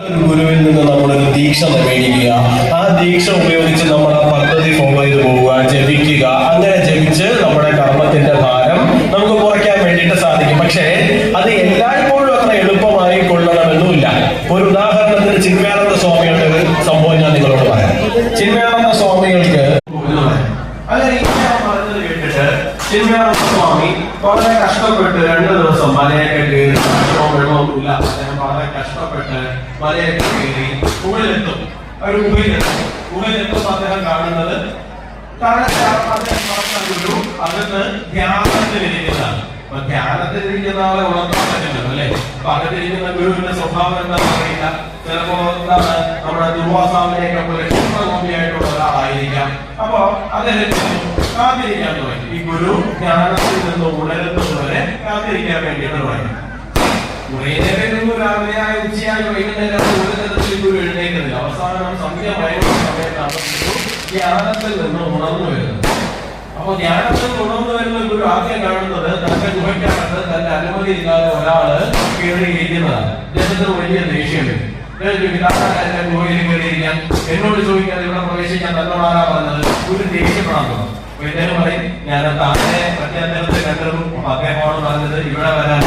ഗുരുവിൽ നിന്ന് നമ്മളൊരു ദീക്ഷ മേടിക്കുക, ആ ദീക്ഷ ഉപയോഗിച്ച് നമ്മൾ ആ പദ്ധതി ഫോളോ ചെയ്ത് പോവുക, ജപിക്കുക. അങ്ങനെ ജപിച്ച് നമ്മുടെ കർമ്മത്തിന്റെ ഭാരം നമുക്ക് കുറയ്ക്കാൻ വേണ്ടിയിട്ട് സാധിക്കും. പക്ഷേ അത് എല്ലായ്പ്പോഴും അത്ര എളുപ്പമായി കൊള്ളണമെന്നുമില്ല. ഒരു ഉദാഹരണത്തിന് ചിന്മയാനന്ദ സ്വാമികളുടെ ഒരു സംഭവം ഞാൻ നിങ്ങളോട് പറയാം. ചിന്മയാനന്ദ സ്വാമികൾക്ക് അങ്ങനെ പറഞ്ഞത് കേട്ടിട്ട് ചിന്മയാനന്ദ സ്വാമി വളരെ കഷ്ടപ്പെട്ട് 2 ദിവസം മലയൊക്കെ കയറി, ഭക്ഷണവും വെള്ളമൊന്നുമില്ല, അദ്ദേഹം വളരെ കഷ്ടപ്പെട്ട് മലയൊക്കെ കയറി മുകളിലെത്തും. ഒരു ഗുഹയിലെത്തുമ്പോൾ അദ്ദേഹം കാണുന്നത് ഗുരു അകത്ത് ധ്യാനത്തിലിരിക്കുന്നതാണ്. അപ്പൊ ധ്യാനത്തിലിരിക്കുന്ന ആളെ ഉണർത്താൻ പറ്റില്ലല്ലോ അല്ലെ. അപ്പൊ അകത്തിരിക്കുന്ന ഗുരുവിന്റെ സ്വഭാവം എന്താണെന്ന് അറിയില്ല. ചിലപ്പോ എന്താണ് നമ്മുടെ ദുർവാസാമിനെയൊക്കെ പോലെ ക്ഷേത്രകോപിയായിട്ടുള്ള ഒരാളായിരിക്കാം. അപ്പൊ അദ്ദേഹം കാത്തിരിക്കാൻ തുടങ്ങി. ഈ ഗുരു ധ്യാനത്തിൽ നിന്ന് ഉണരുന്നതുവരെ കാത്തിരിക്കാൻ വേണ്ടിയിട്ട് തുടങ്ങി. കുറേ നേരം രാവിലെയായ ഉച്ചയായി വൈകുന്നേരം ഒരു തരത്തിൽ ഗുരു എഴുന്നേക്കുന്നില്ല. അവസാനം സന്ധ്യമായ സമയത്താണ് ഗുരു ധ്യാനത്തിൽ നിന്ന് ഉണർന്നു വരുന്നത്. അപ്പൊ ധ്യാനത്തിൽ ഉണർന്നു വരുന്ന ഗുരു ആദ്യം കാണുന്നത് തന്റെ ഗുഹയ്ക്കകത്ത് തന്റെ അനുമതി ഇല്ലാതെ ഒരാള് കയറിയിരിക്കുന്നതാണ്. അദ്ദേഹത്തിന് വലിയ ദേഷ്യം. എന്റെ ഗുഹയിൽ കയറിയിരിക്കാൻ എന്നോട് ചോദിക്കാതെ ഇവിടെ പ്രവേശിക്കാൻ തന്നോടാരാ പറഞ്ഞത്? ഗുരു ദേഷ്യപ്പെടാൻ തുടങ്ങും. ഇദ്ദേഹം പറയും, ഞാൻ താനെ മറ്റേ അദ്ദേഹത്തെ കണ്ടതും അദ്ദേഹമാണ് പറഞ്ഞത് ഇവിടെ വരാൻ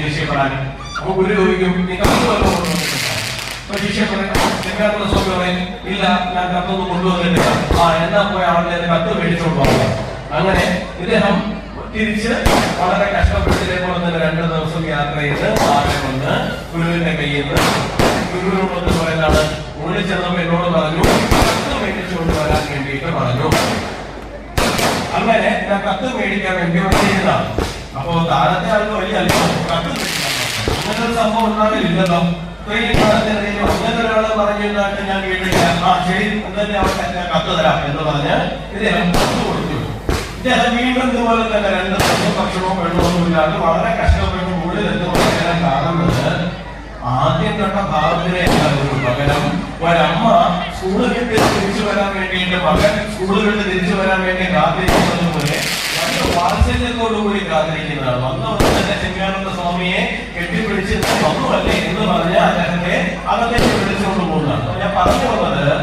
ദേഷ്യപ്പെടാൻ. അപ്പൊ ഗുരു ചോദിക്കും, നീ കത്ത് വല്ലതും സ്വാമി പറയും, ഇല്ല ഞാൻ കത്തൊന്നും കൊണ്ടുവന്നിട്ടില്ല. എന്നാ പോയ ആളുടെ കത്ത് മേടിച്ചോണ്ട് പോകാം. അങ്ങനെ ഇദ്ദേഹം തിരിച്ച് വളരെ കഷ്ടപ്പെട്ടിതേപോലെ തന്നെ 2 ദിവസം യാത്ര ചെയ്ത് താഴെ വന്ന് ഗുരുവിന്റെ കയ്യിൽ നിന്ന് ഗുരുവിനോട് പറയുന്നതാണ്, ഉള്ളിൽ ചെന്നപ്പോ എന്നോട് പറഞ്ഞു കത്ത് മേടിച്ചുകൊണ്ട് വരാൻ വേണ്ടിയിട്ട് പറഞ്ഞു. അങ്ങനെ ഞാൻ കത്ത് മേടിക്കാൻ വേണ്ടി വന്നിരുന്നതാണ്. അപ്പോ താഴത്തെ ആൾക്ക് വലിയ അല്പം കത്ത് മേടിക്കാൻ അങ്ങനെ ഒരു സംഭവം ഉണ്ടാവില്ലല്ലോ. ഇത്രയും കാലത്തിനിടയിൽ അങ്ങനെ ഒരാള് പറഞ്ഞിട്ട് ഞാൻ കേട്ടില്ല. ശരി എന്തായാലും അവർക്ക് ഞാൻ കത്ത് തരാം എന്ന് പറഞ്ഞ് ഇദ്ദേഹം കത്ത് കൊടുത്തു. ഇദ്ദേഹം വീണ്ടും ഇതുപോലെ തന്നെ 2 ദിവസം ഭക്ഷണവും വെള്ളമൊന്നും ഇല്ലാതെ വളരെ കഷ്ടപ്പെട്ട് മുകളിൽ എത്തുമ്പോൾ അദ്ദേഹം കാണുന്നത് ആദ്യം കണ്ട ഭാവത്തിനെ പകരം ഒരമ്മ സ്കൂളിൽ തിരിച്ചു വരാൻ വേണ്ടിയിട്ട് മകൻ സ്കൂളുകളിൽ തിരിച്ചു വരാൻ വേണ്ടി കാത്തിരിക്കുന്നത് പോലെ വളരെ വാത്സല്യത്തോടുകൂടി കാത്തിരിക്കുന്നതാണ്. വന്നവർ തന്നെ ചിന്മയാനന്ദ സ്വാമിയെ കെട്ടിപ്പിടിച്ച് വന്നുവല്ലേ എന്ന് പറഞ്ഞ് അദ്ദേഹത്തെ അകത്തേക്ക് വിളിച്ചുകൊണ്ട് പോകുന്നതാണ്. ഞാൻ പറഞ്ഞു വന്നത്